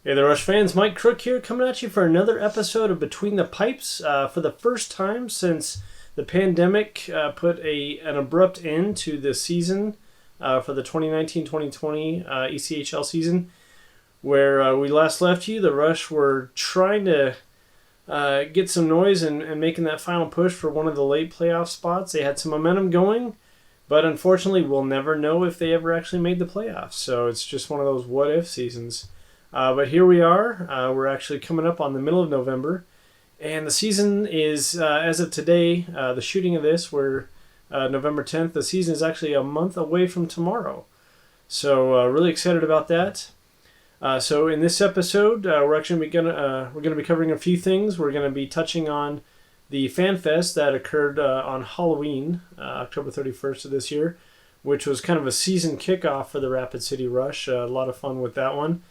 Hey there, Rush fans. Mike Crook here, coming at you for another episode of Between the Pipes. For the first time since the pandemic put an abrupt end to the season for the 2019-2020 ECHL season, where we last left you, the Rush were trying to get some noise and making that final push for one of the late playoff spots. They had some momentum going, but unfortunately we'll never know if they ever actually made the playoffs. So it's just one of those what-if seasons. But here we are. We're actually coming up on the middle of November, and the season is, as of today, the shooting of this, we're November 10th. The season is actually a month away from tomorrow. So really excited about that. So in this episode, we're gonna be covering a few things. We're gonna be touching on the Fan Fest that occurred on Halloween, October 31st of this year, which was kind of a season kickoff for the Rapid City Rush. A lot of fun with that one.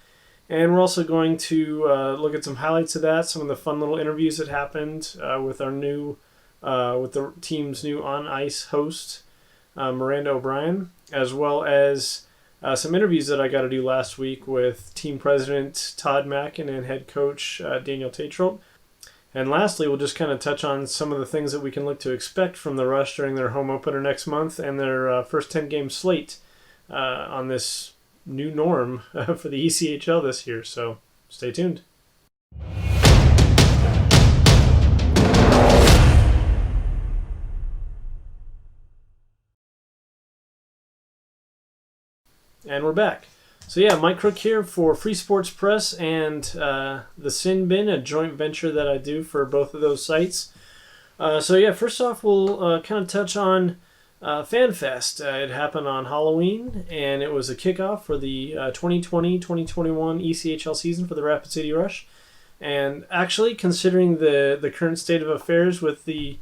And we're also going to look at some highlights of that, some of the fun little interviews that happened with the team's new on-ice host, Miranda O'Brien, as well as some interviews that I got to do last week with Team President Todd Mackin and Head Coach Daniel Tetrault. And lastly, we'll just kind of touch on some of the things that we can look to expect from the Rush during their home opener next month and their first 10-game slate on this new norm for the ECHL this year, so stay tuned. And we're back. So yeah, Mike Crook here for Free Sports Press and the Sin Bin, a joint venture that I do for both of those sites. So yeah, first off, we'll kind of touch on Fan Fest. It happened on Halloween, and it was a kickoff for the 2020-2021 ECHL season for the Rapid City Rush. And actually, considering the current state of affairs with the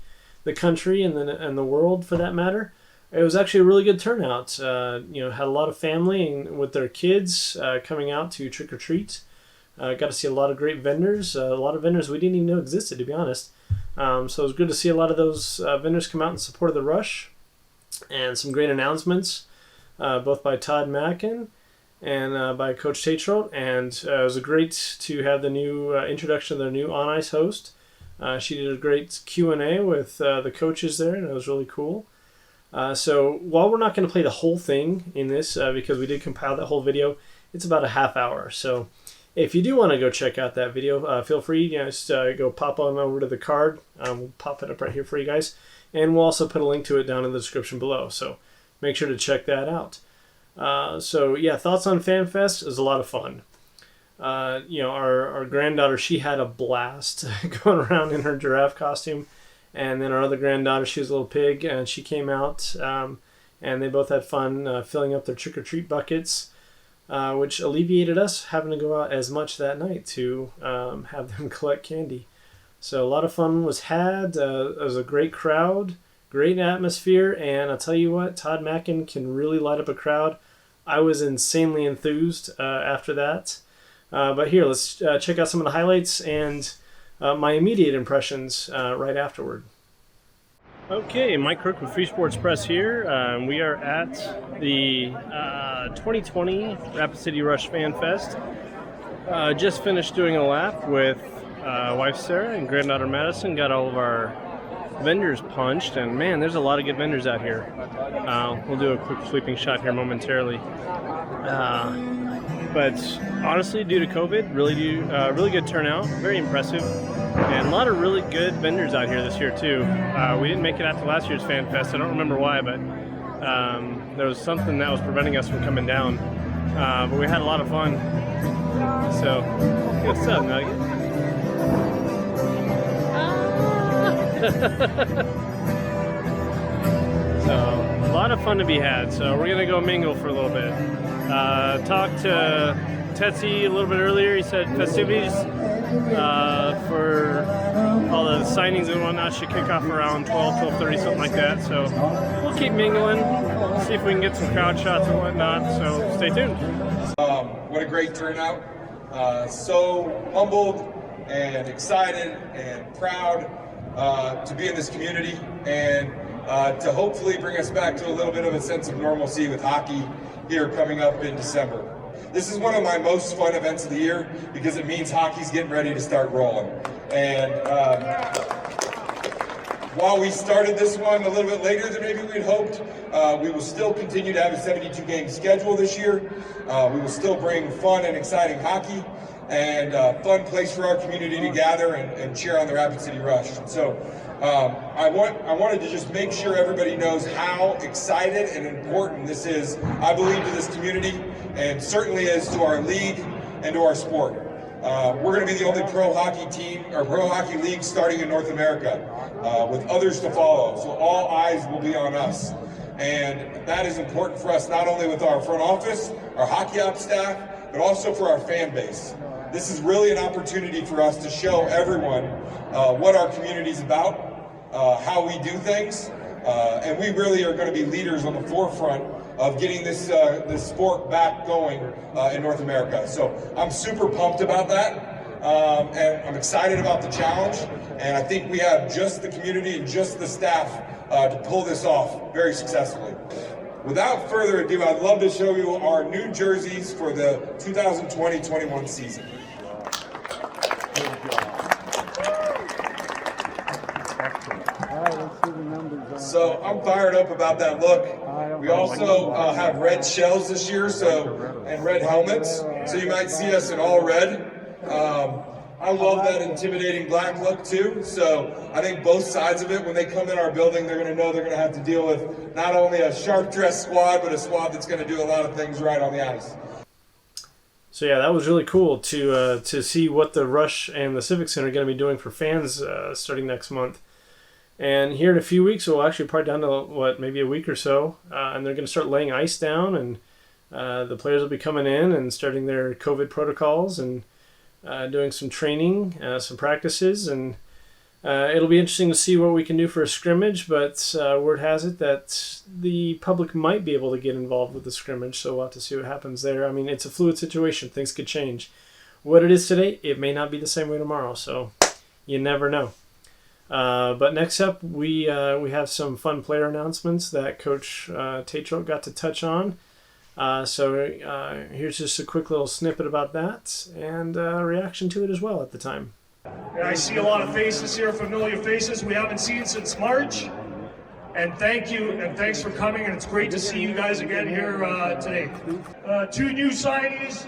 country and the world, for that matter, it was actually a really good turnout. Had a lot of family and with their kids coming out to trick or treat. Got to see a lot of great vendors. A lot of vendors we didn't even know existed, to be honest. So it was good to see a lot of those vendors come out in support of the Rush. And some great announcements, both by Todd Mackin and by Coach Tetrault. And it was great to have the new introduction of their new on-ice host. She did a great Q&A with the coaches there, and it was really cool. So while we're not going to play the whole thing in this, because we did compile that whole video, it's about a half hour. So if you do want to go check out that video, feel free. Just go pop on over to the card. We'll pop it up right here for you guys. And we'll also put a link to it down in the description below. So make sure to check that out. So yeah, thoughts on Fan Fest? It was a lot of fun. Our granddaughter, she had a blast going around in her giraffe costume. And then our other granddaughter, she was a little pig, and she came out. And they both had fun filling up their trick-or-treat buckets, which alleviated us having to go out as much that night to have them collect candy. So a lot of fun was had. It was a great crowd, great atmosphere, and I'll tell you what, Todd Mackin can really light up a crowd. I was insanely enthused after that. But here, let's check out some of the highlights and my immediate impressions right afterward. Okay, Mike Crook with Free Sports Press here. We are at the 2020 Rapid City Rush Fan Fest. Just finished doing a lap with wife Sarah and granddaughter Madison. Got all of our vendors punched, and man, there's a lot of good vendors out here. We'll do a quick sweeping shot here momentarily. But honestly, due to COVID, really good turnout, very impressive, and a lot of really good vendors out here this year too. We didn't make it out to last year's Fan Fest. I don't remember why, but there was something that was preventing us from coming down. But we had a lot of fun. So, what's up, Nugget? So, a lot of fun to be had. So we're gonna go mingle for a little bit. Talked to Tetsi a little bit earlier. He said festivities for all the signings and whatnot should kick off around 12:30, something like that. So we'll keep mingling, see if we can get some crowd shots and whatnot. So stay tuned. What a great turnout. So humbled and excited and proud to be in this community and to hopefully bring us back to a little bit of a sense of normalcy with hockey here coming up in December. This is one of my most fun events of the year because it means hockey's getting ready to start rolling. And while we started this one a little bit later than maybe we'd hoped, we will still continue to have a 72-game schedule this year. We will still bring fun and exciting hockey and a fun place for our community to gather and cheer on the Rapid City Rush. And so I wanted to just make sure everybody knows how excited and important this is, I believe, to this community, and certainly is to our league and to our sport. We're going to be the only pro hockey team, or pro hockey league, starting in North America, with others to follow. So all eyes will be on us. And that is important for us, not only with our front office, our hockey ops staff, but also for our fan base. This is really an opportunity for us to show everyone what our community is about, how we do things, and we really are going to be leaders on the forefront of getting this sport back going in North America. So I'm super pumped about that, and I'm excited about the challenge, and I think we have just the community and just the staff to pull this off very successfully. Without further ado, I'd love to show you our new jerseys for the 2020-21 season. So I'm fired up about that look. We also have red shells this year, and red helmets. So you might see us in all red. I love that intimidating black look too. So I think both sides of it, when they come in our building, they're going to know they're going to have to deal with not only a sharp dressed squad, but a squad that's going to do a lot of things right on the ice. So yeah, that was really cool to see what the Rush and the Civic Center are going to be doing for fans starting next month. And here in a few weeks, we'll actually probably down to, maybe a week or so, and they're going to start laying ice down, and the players will be coming in and starting their COVID protocols and doing some training, some practices, and it'll be interesting to see what we can do for a scrimmage, but word has it that the public might be able to get involved with the scrimmage, so we'll have to see what happens there. I mean, it's a fluid situation. Things could change. What it is today, it may not be the same way tomorrow, so you never know. But next up, we have some fun player announcements that Coach Tetrault got to touch on. So here's just a quick little snippet about that and a reaction to it as well at the time. And I see a lot of faces here, familiar faces we haven't seen since March. And thank you, and thanks for coming, and it's great to see you guys again here today. Two new signees,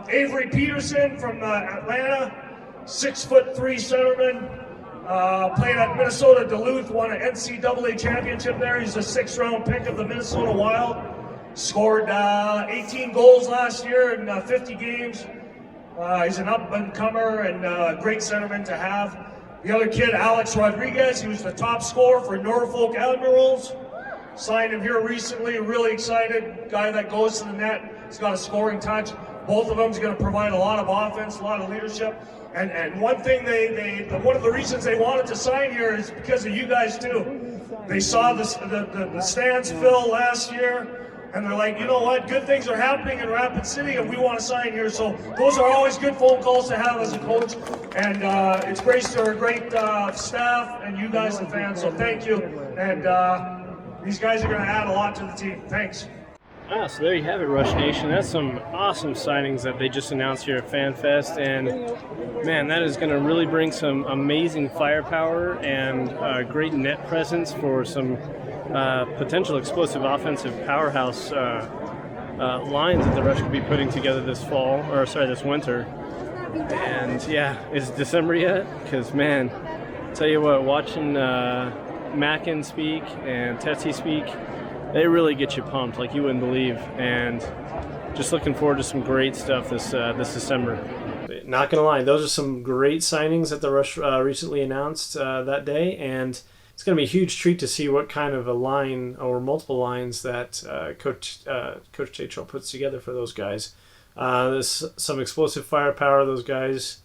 Avery Peterson from Atlanta, 6'3" centerman. Played at Minnesota Duluth, won an NCAA championship there. He's a 6th-round pick of the Minnesota Wild. Scored 18 goals last year in 50 games. He's an up-and-comer and a great centerman to have. The other kid, Alex Rodriguez, he was the top scorer for Norfolk Admirals. Signed him here recently, really excited. Guy that goes to the net, he's got a scoring touch. Both of them is going to provide a lot of offense, a lot of leadership. And one thing one of the reasons they wanted to sign here is because of you guys too. They saw the stands fill last year, and they're like, you know what, good things are happening in Rapid City, and we want to sign here. So those are always good phone calls to have as a coach, and it's great to a great staff and you guys, the fans. So thank you, and these guys are going to add a lot to the team. Thanks. So there you have it, Rush Nation. That's some awesome signings that they just announced here at FanFest, and man, that is going to really bring some amazing firepower and great net presence for some potential explosive offensive powerhouse lines that the Rush could be putting together this winter. And yeah, is it December yet? Because man, tell you what, watching Mackin speak and Tetsi speak, they really get you pumped like you wouldn't believe, and just looking forward to some great stuff this December. Not gonna lie, those are some great signings that the Rush recently announced that day, and it's gonna be a huge treat to see what kind of a line or multiple lines that Coach Tetrault puts together for those guys. There's some explosive firepower. Those guys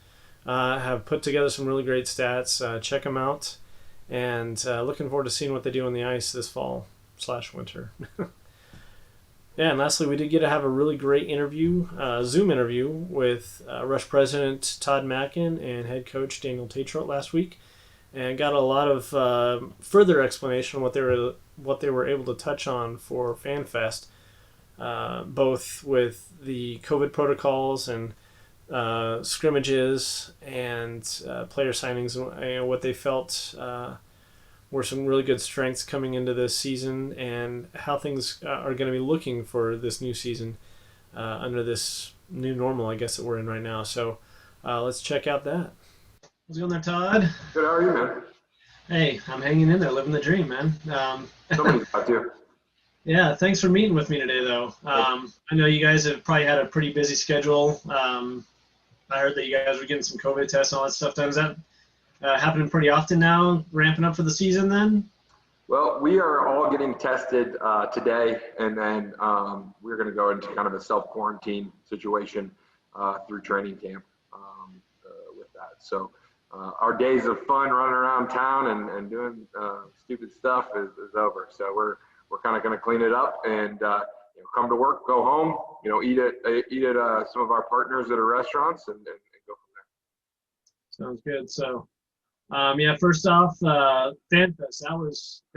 have put together some really great stats. Check them out, and looking forward to seeing what they do on the ice this fall/winter. Yeah, and lastly, we did get to have a really great interview, Zoom interview with Rush President Todd Mackin and head coach Daniel Tetrault last week, and got a lot of further explanation on what they were able to touch on for FanFest. both with the COVID protocols and scrimmages and player signings, and what they felt were some really good strengths coming into this season, and how things are going to be looking for this new season under this new normal, I guess, that we're in right now. So let's check out that. How's it going there, Todd? Good, how are you, man? Hey, I'm hanging in there, living the dream, man. Somebody's got you. Yeah, thanks for meeting with me today, though. I know you guys have probably had a pretty busy schedule. I heard that you guys were getting some COVID tests and all that stuff done. Is that happening pretty often now, ramping up for the season then? Well, we are all getting tested today, and then we're going to go into kind of a self-quarantine situation through training camp with that. So our days of fun running around town and doing stupid stuff is over. So we're kind of going to clean it up and come to work, go home, eat at some of our partners at our restaurants and go from there. Sounds good. So, yeah, first off, FanFest, that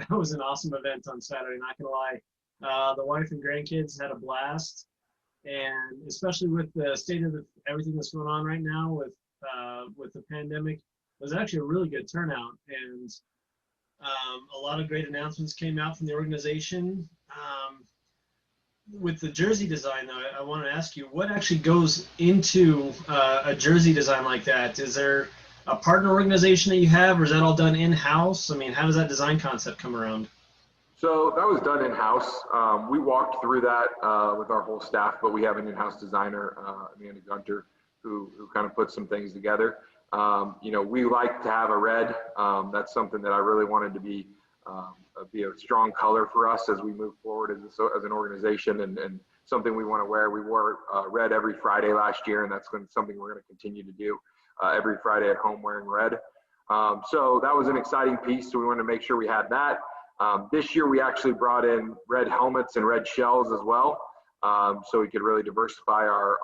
was an awesome event on Saturday, not gonna lie. The wife and grandkids had a blast, and especially with the state of everything that's going on right now with the pandemic, it was actually a really good turnout, and a lot of great announcements came out from the organization. With the jersey design, though, I want to ask you, what actually goes into a jersey design like that? Is there a partner organization that you have, or is that all done in-house? I mean, how does that design concept come around? So that was done in-house. We walked through that with our whole staff, but we have an in-house designer, Amanda Gunter, who kind of puts some things together. We like to have a red. That's something that I really wanted to be a strong color for us as we move forward as an organization, and something we want to wear. We wore red every Friday last year, and that's something we're going to continue to do every Friday at home wearing red. So that was an exciting piece, so we wanted to make sure we had that. This year we actually brought in red helmets and red shells as well, so we could really diversify our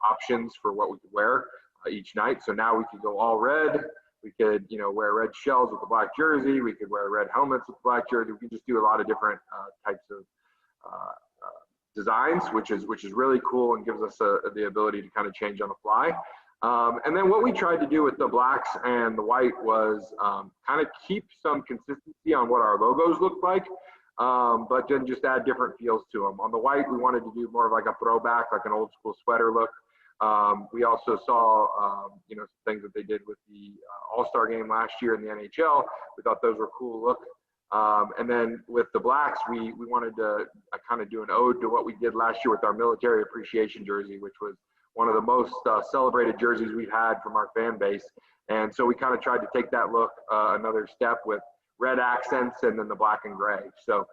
options for what we could wear each night. So now we could go all red. We could, wear red shells with the black jersey. We could wear red helmets with the black jersey. We could just do a lot of different types of designs, which is really cool and gives us the ability to kind of change on the fly. And then what we tried to do with the blacks and the white was kind of keep some consistency on what our logos look like, but then just add different feels to them. On the white, we wanted to do more of like a throwback, like an old school sweater look. We also saw, some things that they did with the All-Star game last year in the NHL. We thought those were cool look. And then with the blacks, we wanted to kind of do an ode to what we did last year with our military appreciation jersey, which was one of the most celebrated jerseys we've had from our fan base. And so we kind of tried to take that look another step with red accents and then the black and gray. So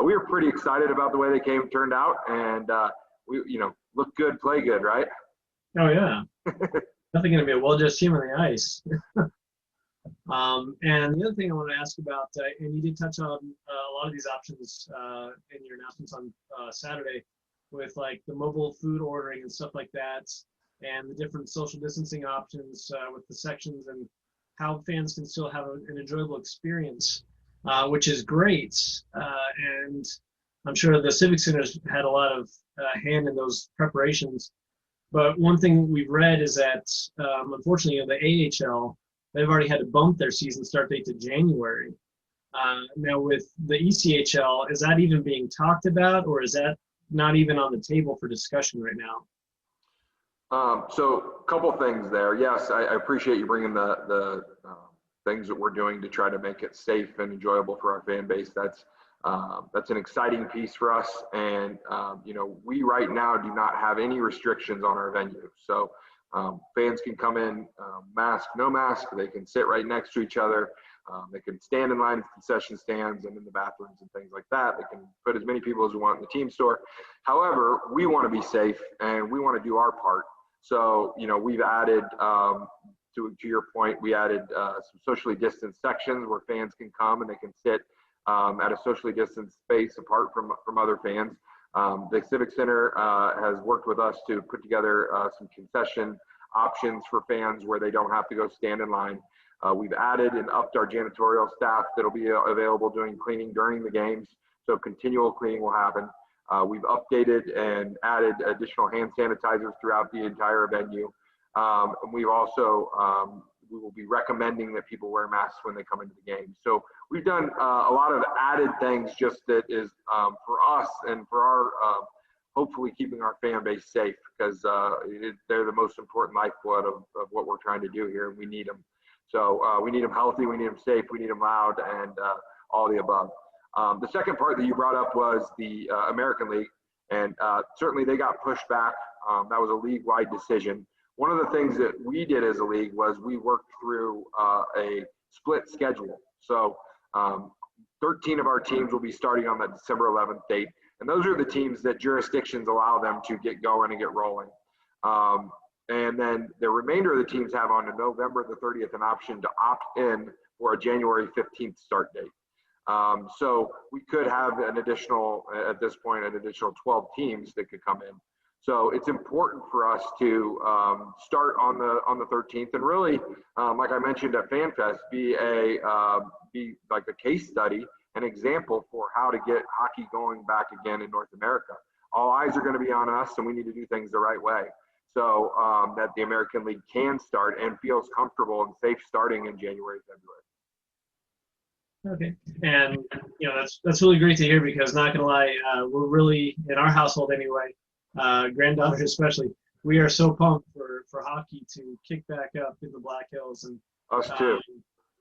we were pretty excited about the way they turned out, and we, look good, play good, right? Oh yeah, definitely going to be a well-dressed team on the ice. And the other thing I want to ask about, and you did touch on a lot of these options in your announcements on Saturday, with like the mobile food ordering and stuff like that, and the different social distancing options with the sections, and how fans can still have an enjoyable experience, which is great. And I'm sure the Civic Center's had a lot of hand in those preparations. But one thing we've read is that, unfortunately, the AHL, they've already had to bump their season start date to January. Now with the ECHL, is that even being talked about, or is that not even on the table for discussion right now? So a couple things there. Yes, I appreciate you bringing the things that we're doing to try to make it safe and enjoyable for our fan base. That's an exciting piece for us. And, we right now do not have any restrictions on our venue. So fans can come in, mask, no mask. They can sit right next to each other. They can stand in line at concession stands and in the bathrooms and things like that. They can put as many people as we want in the team store. However, we want to be safe and we want to do our part. So, we've added, to your point, we added some socially distanced sections where fans can come and they can sit at a socially distanced space apart from other fans. The Civic Center has worked with us to put together some concession options for fans where they don't have to go stand in line. We've added and upped our janitorial staff that'll be available doing cleaning during the games. So continual cleaning will happen. We've updated and added additional hand sanitizers throughout the entire venue. And we've also, we will be recommending that people wear masks when they come into the game. So we've done a lot of added things just that is for us and for our, hopefully keeping our fan base safe, because they're the most important lifeblood of what we're trying to do here, and we need them. So we need them healthy, we need them safe, we need them loud, and all the above. The second part that you brought up was the American League, and certainly they got pushed back. That was a league-wide decision. One of the things that we did as a league was we worked through a split schedule. So 13 of our teams will be starting on that December 11th date, and those are the teams that jurisdictions allow them to get going and get rolling. And then the remainder of the teams have on November the 30th an option to opt in for a January 15th start date. So we could have an additional, at this point, an additional 12 teams that could come in. So it's important for us to start on the 13th, and really, like I mentioned at FanFest, be like a case study, an example for how to get hockey going back again in North America. All eyes are going to be on us, and we need to do things the right way, so that the American League can start and feels comfortable and safe starting in January, February. Okay, and that's really great to hear, because not gonna lie, we're really, in our household anyway, granddaughter especially, we are so pumped for hockey to kick back up in the Black Hills. And us too.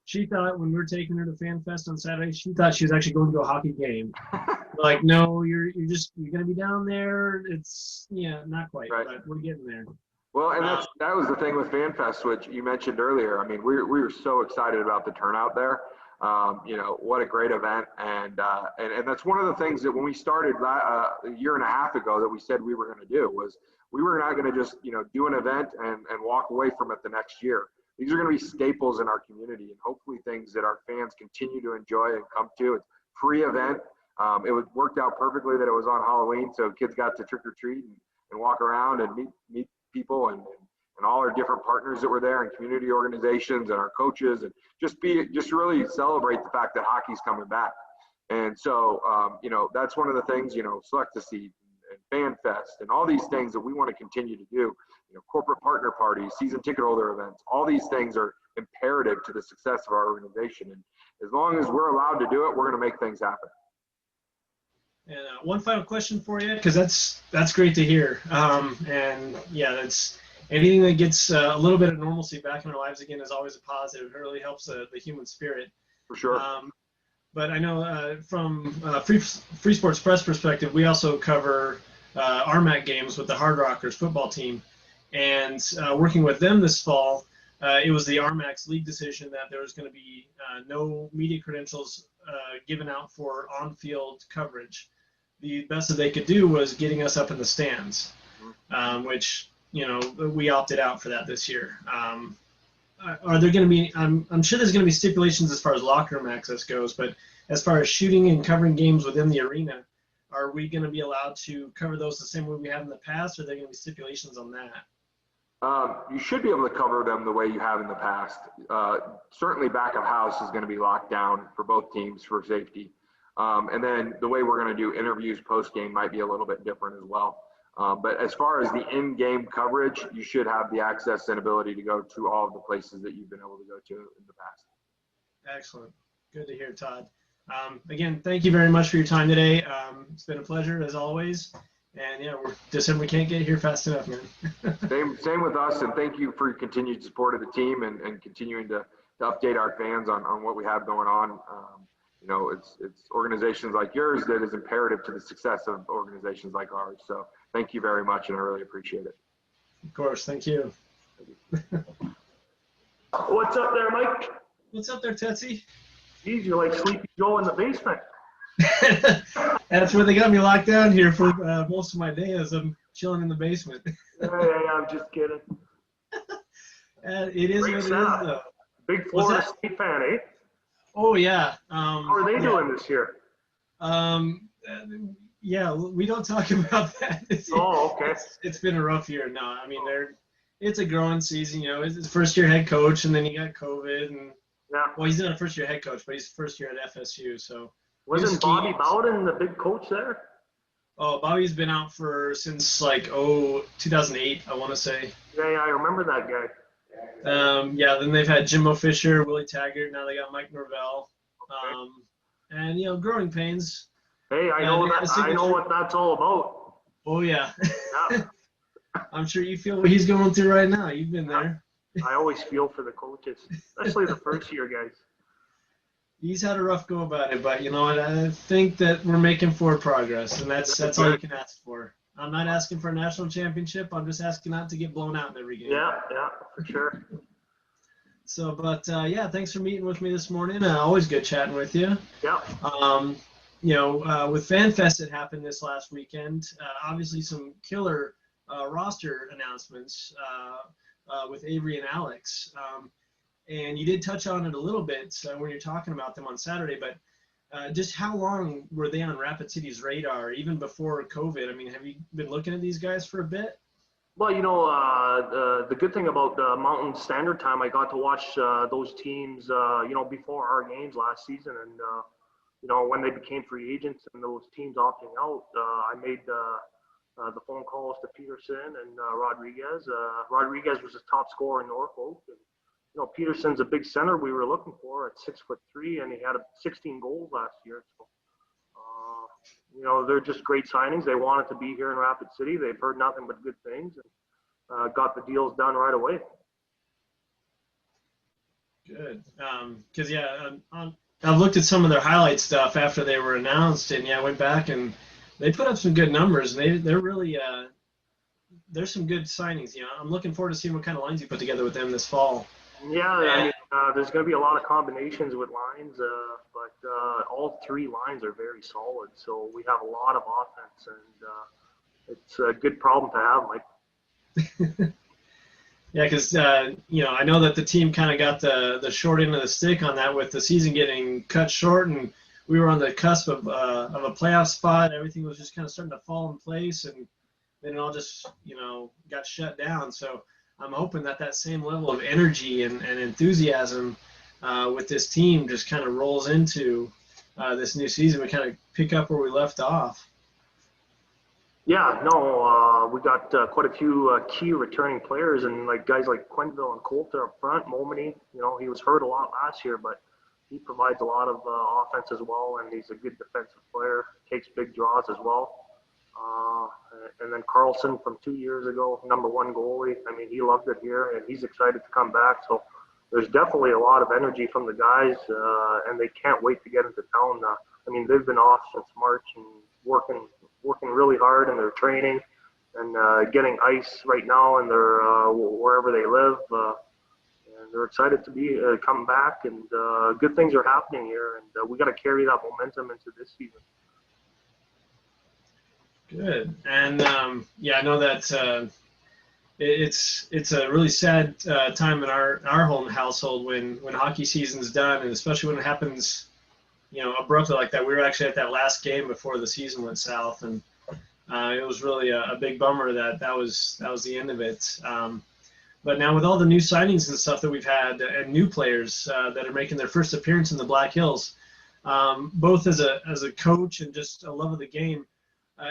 She thought when we were taking her to FanFest on Saturday, she thought she was actually going to a hockey game. We're like, no, you're gonna be down there. It's not quite, right, but we're getting there. Well, and that was the thing with FanFest, which you mentioned earlier. I mean, we were so excited about the turnout there. What a great event, and that's one of the things that when we started a year and a half ago that we said we were going to do, was we were not going to just do an event and walk away from it the next year. These are going to be staples in our community, and hopefully things that our fans continue to enjoy and come to. It's a free event. It worked out perfectly that it was on Halloween, so kids got to trick or treat and walk around and meet people and all our different partners that were there, and community organizations and our coaches, and just really celebrate the fact that hockey's coming back. And so that's one of the things, Select a Seat and FanFest and all these things that we want to continue to do. Corporate partner parties, season ticket holder events, all these things are imperative to the success of our organization. And as long as we're allowed to do it, we're going to make things happen. And one final question for you, because that's great to hear. And yeah, that's anything that gets a little bit of normalcy back in our lives again is always a positive. It really helps the human spirit. For sure. But I know from Free Sports Press perspective, we also cover RMAC games with the Hard Rockers football team. And working with them this fall, it was the RMAC's league decision that there was going to be no media credentials given out for on-field coverage. The best that they could do was getting us up in the stands, which, we opted out for that this year. Are there going to be, I'm sure there's going to be stipulations as far as locker room access goes, but as far as shooting and covering games within the arena, are we going to be allowed to cover those the same way we have in the past, or are there going to be stipulations on that? You should be able to cover them the way you have in the past. Certainly back of house is going to be locked down for both teams for safety. And then the way we're going to do interviews post-game might be a little bit different as well. But as far as the in-game coverage, you should have the access and ability to go to all of the places that you've been able to go to in the past. Excellent. Good to hear, Todd. Again, thank you very much for your time today. It's been a pleasure as always. And we're just we can't get here fast enough, man. Same with us, and thank you for your continued support of the team and continuing to update our fans on what we have going on. It's organizations like yours that is imperative to the success of organizations like ours. So thank you very much, and I really appreciate it. Of course, thank you. What's up there, Mike? What's up there, Tetsi? Geez, you're like Sleepy Joe in the basement. That's where they got me locked down here for most of my day, as I'm chilling in the basement. Yeah, I'm just kidding. It is Great what setup. it is, though. Big Florida State fan, eh? Oh, yeah. How are they doing this year? Yeah, we don't talk about that. Oh, okay. It's been a rough year. No, I mean, it's a growing season. It's his first-year head coach, and then he got COVID. And well, he's not a first-year head coach, but he's first year at FSU, so. Wasn't Bobby Bowden the big coach there? Oh, Bobby's been out since like 2008, I want to say. Yeah, I remember that guy. Yeah, then they've had Jimbo Fisher, Willie Taggart. Now they got Mike Norvell. Okay. And growing pains. Hey, I They know had a that. I know signature. what that's all about. Oh yeah, Yeah, I'm sure you feel what he's going through right now. You've been there. I always feel for the coaches, especially the first year guys. He's had a rough go about it, but you know what? I think that we're making forward progress, and that's all you can ask for. I'm not asking for a national championship. I'm just asking not to get blown out in every game. Yeah, for sure. So, but yeah, thanks for meeting with me this morning. Always good chatting with you. Yeah, With FanFest that happened this last weekend, obviously some killer roster announcements with Avery and Alex. And you did touch on it a little bit when you're talking about them on Saturday, but just how long were they on Rapid City's radar, even before COVID? I mean, have you been looking at these guys for a bit? well, the good thing about Mountain Standard Time, I got to watch those teams, before our games last season, and when they became free agents and those teams opting out, I made the phone calls to Peterson and Rodriguez. Rodriguez was the top scorer in Norfolk. And, Peterson's a big center we were looking for at 6'3", and he had 16 goals last year. So, they're just great signings. They wanted to be here in Rapid City. They've heard nothing but good things, and got the deals done right away. Good. Because, I've looked at some of their highlight stuff after they were announced, and, I went back and they put up some good numbers. And they're really there's some good signings. I'm looking forward to seeing what kind of lines you put together with them this fall. Yeah, I mean, there's going to be a lot of combinations with lines, but all three lines are very solid. So we have a lot of offense, and it's a good problem to have, Mike. Yeah, because I know that the team kind of got the short end of the stick on that with the season getting cut short, and we were on the cusp of a playoff spot. Everything was just kind of starting to fall in place, and then it all just got shut down. So I'm hoping that same level of energy and enthusiasm with this team just kind of rolls into this new season. We kind of pick up where we left off. Yeah, no, we got quite a few key returning players, and guys like Quenville and Coulter up front. Momany, he was hurt a lot last year, but he provides a lot of offense as well, and he's a good defensive player. Takes big draws as well. And then Carlson from 2 years ago, #1 goalie. I mean, he loved it here, and he's excited to come back. So there's definitely a lot of energy from the guys, and they can't wait to get into town. I mean, they've been off since March and working really hard in their training and getting ice right now in their wherever they live. And they're excited to be come back, and good things are happening here, and we got to carry that momentum into this season. Good. And I know that it's a really sad time in our home household when hockey season's done, and especially when it happens abruptly like that. We were actually at that last game before the season went south, and it was really a big bummer that was the end of it. But now with all the new signings and stuff that we've had, and new players that are making their first appearance in the Black Hills, both as a coach and just a love of the game,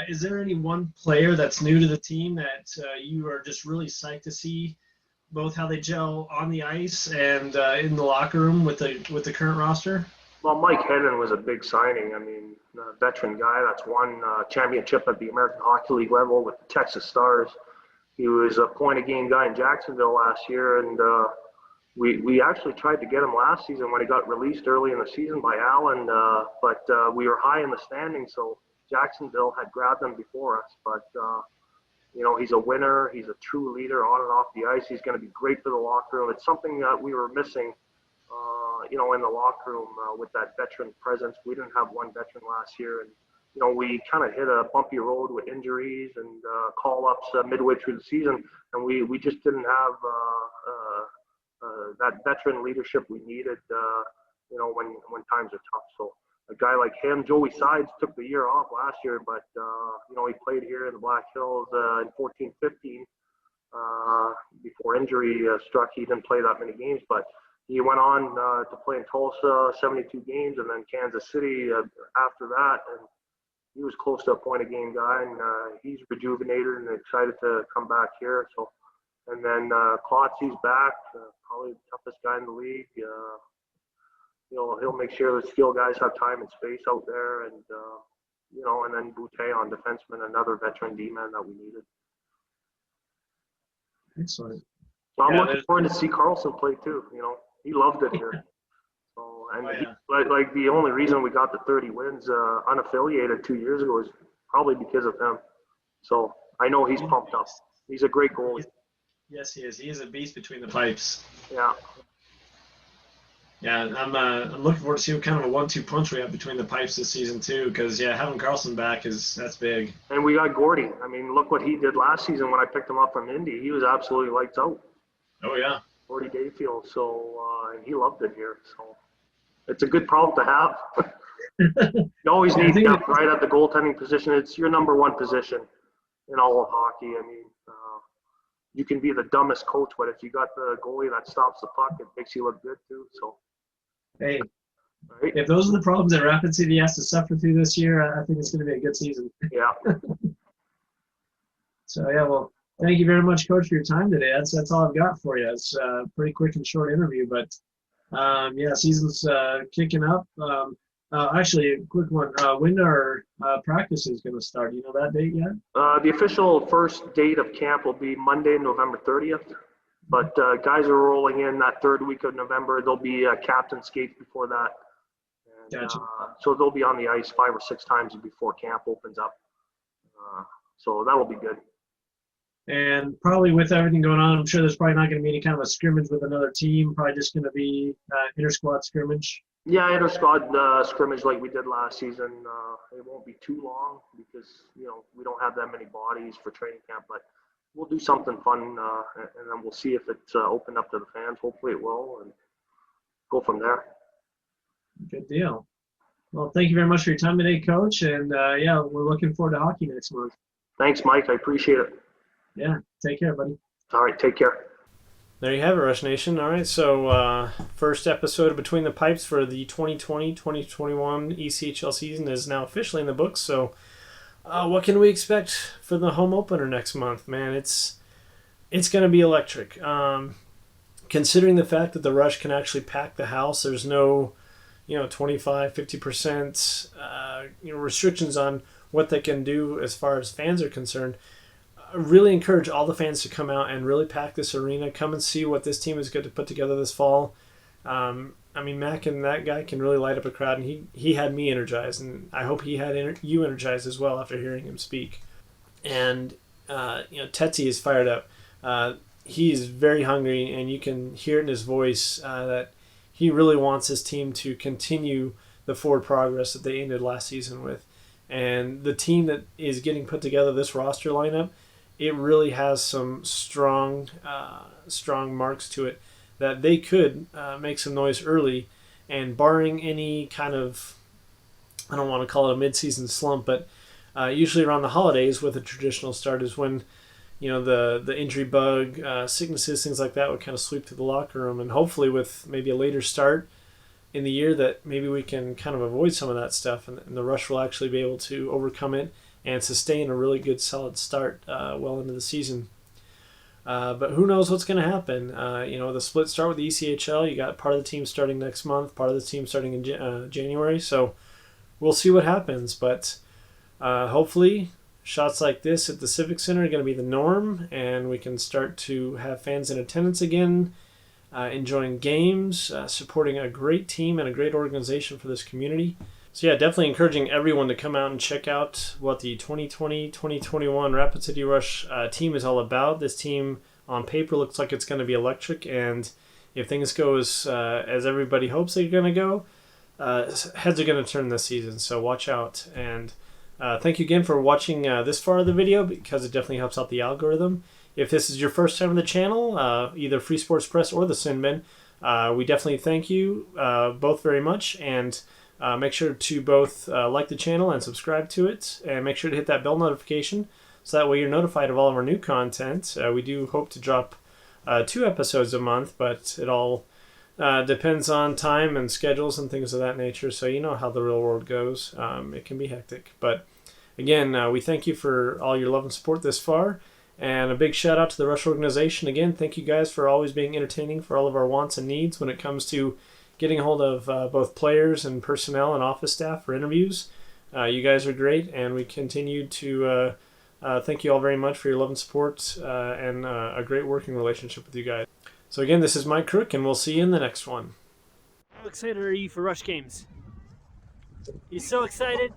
is there any one player that's new to the team that you are just really psyched to see, both how they gel on the ice and in the locker room with the current roster? Well, Mike Hedden was a big signing. I mean, a veteran guy that's won championship at the American Hockey League level with the Texas Stars. He was a point-a-game guy in Jacksonville last year, and we actually tried to get him last season when he got released early in the season by Allen, but we were high in the standings, so Jacksonville had grabbed him before us. But, he's a winner. He's a true leader on and off the ice. He's going to be great for the locker room. It's something that we were missing in the locker room with that veteran presence. We didn't have one veteran last year, and we kind of hit a bumpy road with injuries and call-ups midway through the season, and we just didn't have that veteran leadership we needed, when times are tough. So a guy like him, Joey Sides, took the year off last year, but he played here in the Black Hills in 14-15 before injury struck. He didn't play that many games, but he went on to play in Tulsa, 72 games, and then Kansas City after that. And he was close to a point a game guy, and he's rejuvenated and excited to come back here. So, and then Klotzy's back, probably the toughest guy in the league. He'll make sure the skill guys have time and space out there, and and then Boutte on defenseman, another veteran D-man that we needed. Excellent. So I'm looking forward to see Carlson play too. He loved it here. So, and like the only reason we got the 30 wins unaffiliated 2 years ago is probably because of him. So I know he's pumped up. He's a great goalie. Yes, he is. He is a beast between the pipes. Yeah. Yeah, I'm looking forward to see what kind of a 1-2 punch we have between the pipes this season too. Because having Carlson back that's big. And we got Gordy. I mean, look what he did last season when I picked him up from Indy. He was absolutely lights out. Oh yeah. Gordy Dayfield. So and he loved it here. So it's a good problem to have. You always need depth right at the goaltending position. It's your number one position in all of hockey. I mean, you can be the dumbest coach, but if you got the goalie that stops the puck, it makes you look good too. So. Hey, right? If those are the problems that Rapid City has to suffer through this year, I think it's going to be a good season. Yeah. So, well, thank you very much, Coach, for your time today. That's all I've got for you. It's a pretty quick and short interview, but, season's kicking up. Actually, a quick one. When are practices going to start? Do you know that date yet? The official first date of camp will be Monday, November 30th. But guys are rolling in that third week of November. There'll be captain skates before that. And, Gotcha. So they'll be on the ice 5 or 6 times before camp opens up. So that'll be good. And probably with everything going on, I'm sure there's probably not going to be any kind of a scrimmage with another team. Probably just going to be inter-squad scrimmage. Yeah, inter-squad scrimmage like we did last season. It won't be too long because, we don't have that many bodies for training camp. But we'll do something fun, and then we'll see if it's opened up to the fans. Hopefully it will, and go from there. Good deal. Well, thank you very much for your time today, Coach. And, we're looking forward to hockey next month. Thanks, Mike. I appreciate it. Yeah, take care, buddy. All right, take care. There you have it, Rush Nation. All right, so first episode of Between the Pipes for the 2020-2021 ECHL season is now officially in the books, so what can we expect for the home opener next month? Man, it's going to be electric. Considering the fact that the Rush can actually pack the house, there's no, 25, 50%, restrictions on what they can do as far as fans are concerned. I really encourage all the fans to come out and really pack this arena. Come and see what this team is going to put together this fall. Mackin, that guy can really light up a crowd, and he had me energized, and I hope he had you energized as well after hearing him speak. And Tetsi is fired up. He is very hungry, and you can hear it in his voice that he really wants his team to continue the forward progress that they ended last season with. And the team that is getting put together, this roster lineup, it really has some strong marks to it that they could make some noise early, and barring any kind of, I don't want to call it a mid-season slump, but usually around the holidays with a traditional start is when, the injury bug, sicknesses, things like that would kind of sweep through the locker room, and hopefully with maybe a later start in the year that maybe we can kind of avoid some of that stuff, and the Rush will actually be able to overcome it and sustain a really good solid start well into the season. But who knows what's going to happen. The split start with the ECHL. You got part of the team starting next month, part of the team starting in January. So we'll see what happens. But hopefully shots like this at the Civic Center are going to be the norm, and we can start to have fans in attendance again, enjoying games, supporting a great team and a great organization for this community. So definitely encouraging everyone to come out and check out what the 2020-2021 Rapid City Rush team is all about. This team on paper looks like it's going to be electric, and if things go as everybody hopes they're going to go, heads are going to turn this season. So watch out. And thank you again for watching this far of the video, because it definitely helps out the algorithm. If this is your first time on the channel, either Free Sports Press or the Sin Bin, we definitely thank you both very much, and make sure to both like the channel and subscribe to it, and make sure to hit that bell notification so that way you're notified of all of our new content. We do hope to drop 2 episodes a month, but it all depends on time and schedules and things of that nature, so you know how the real world goes. It can be hectic, but again, we thank you for all your love and support this far. And a big shout out to the Rush organization. Again, thank you guys for always being entertaining for all of our wants and needs when it comes to getting a hold of both players and personnel and office staff for interviews. You guys are great, and we continue to thank you all very much for your love and support and a great working relationship with you guys. So again, this is Mike Crook, and we'll see you in the next one. How excited are you for Rush games? You so excited?